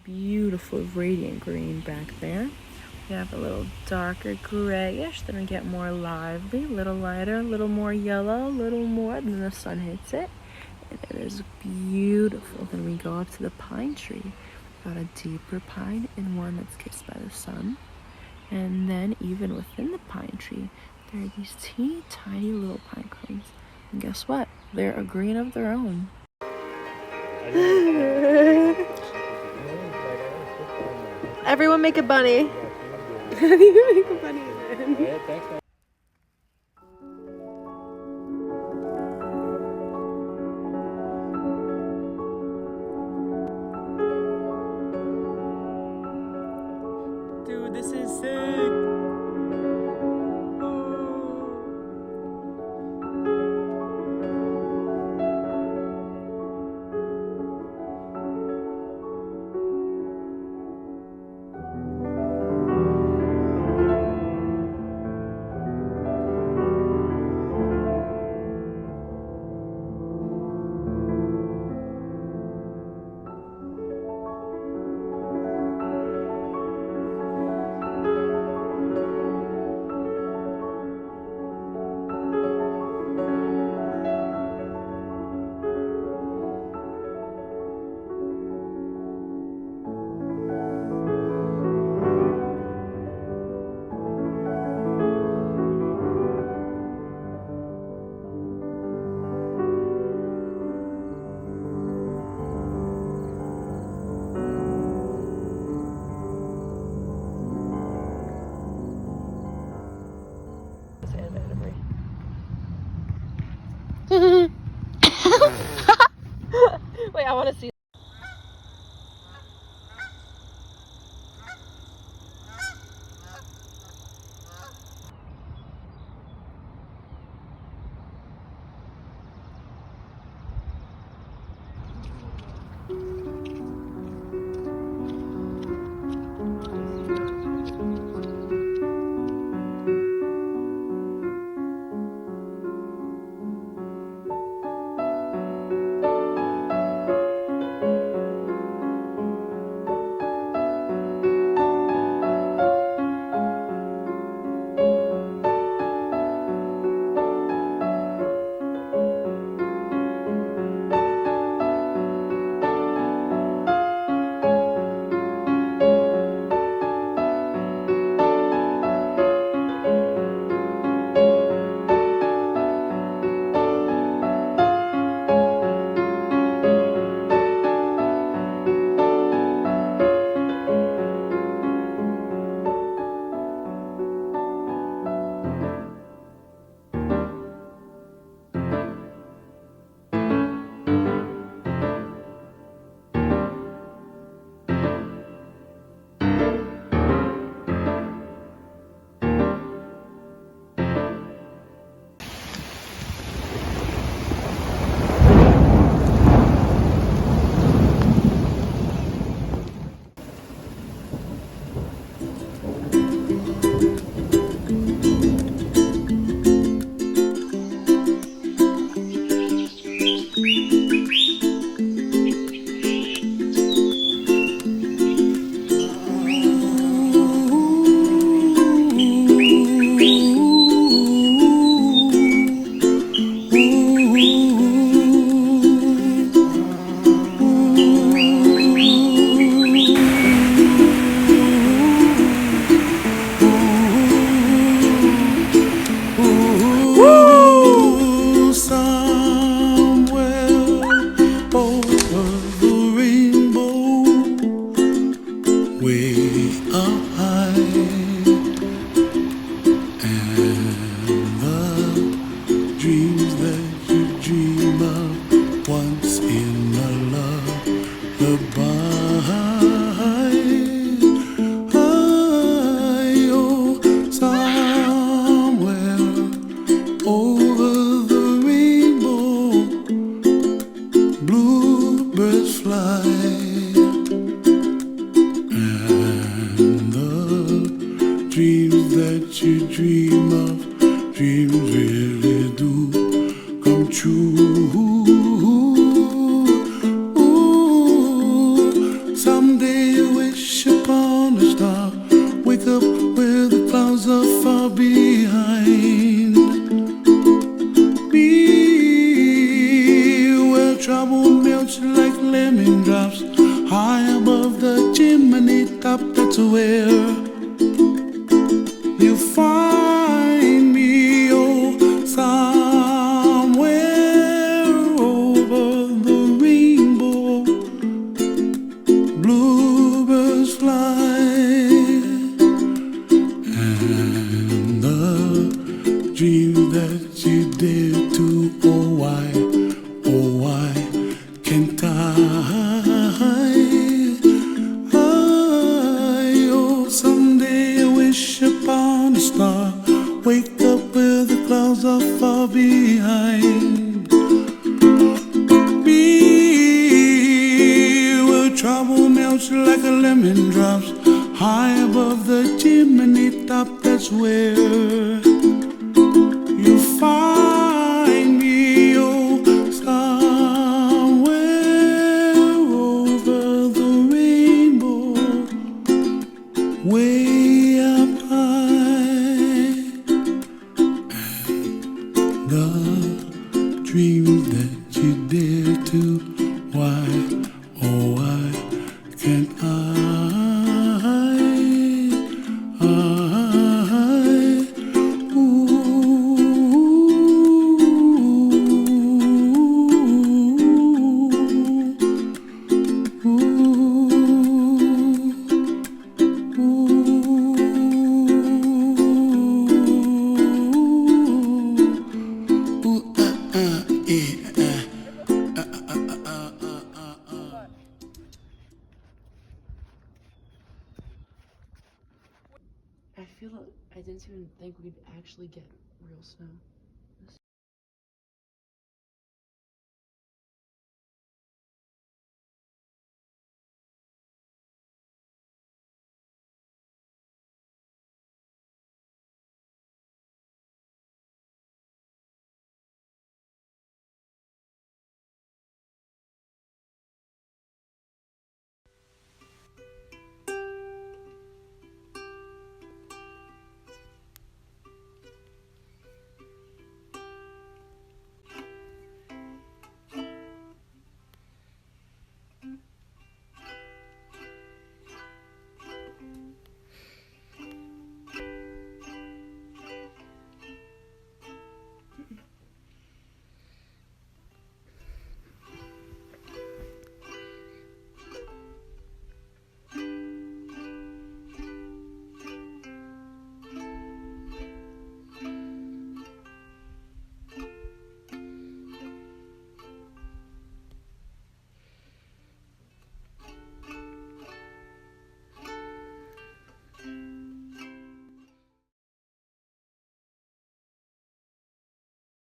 Beautiful radiant green back there. We have a little darker grayish, then we get more lively, a little lighter, a little more yellow, a little more, and then the sun hits it. And it is beautiful. Then we go up to the pine tree. Got a deeper pine and one that's kissed by the sun. And then even within the pine tree, there are these teeny tiny little pine cones. And guess what? They're a green of their own. Everyone make a bunny. How do you make a bunny then? Dude, this is sick. Wait, I want to see. dreams that you dream of, dreams really do come true. Ooh, top, that's where you find me. Oh, somewhere over the rainbow, bluebirds fly, and the dream that you dare to. Oh why can't oh, someday I wish upon a star, wake up where the clouds are far behind me, where trouble melts like a lemon drops high above the chimney top. That's where you find me. Oh, somewhere over the rainbow, way up high, the dreams that you dare to. Why, oh why can't I feel I didn't even think we'd actually get real snow.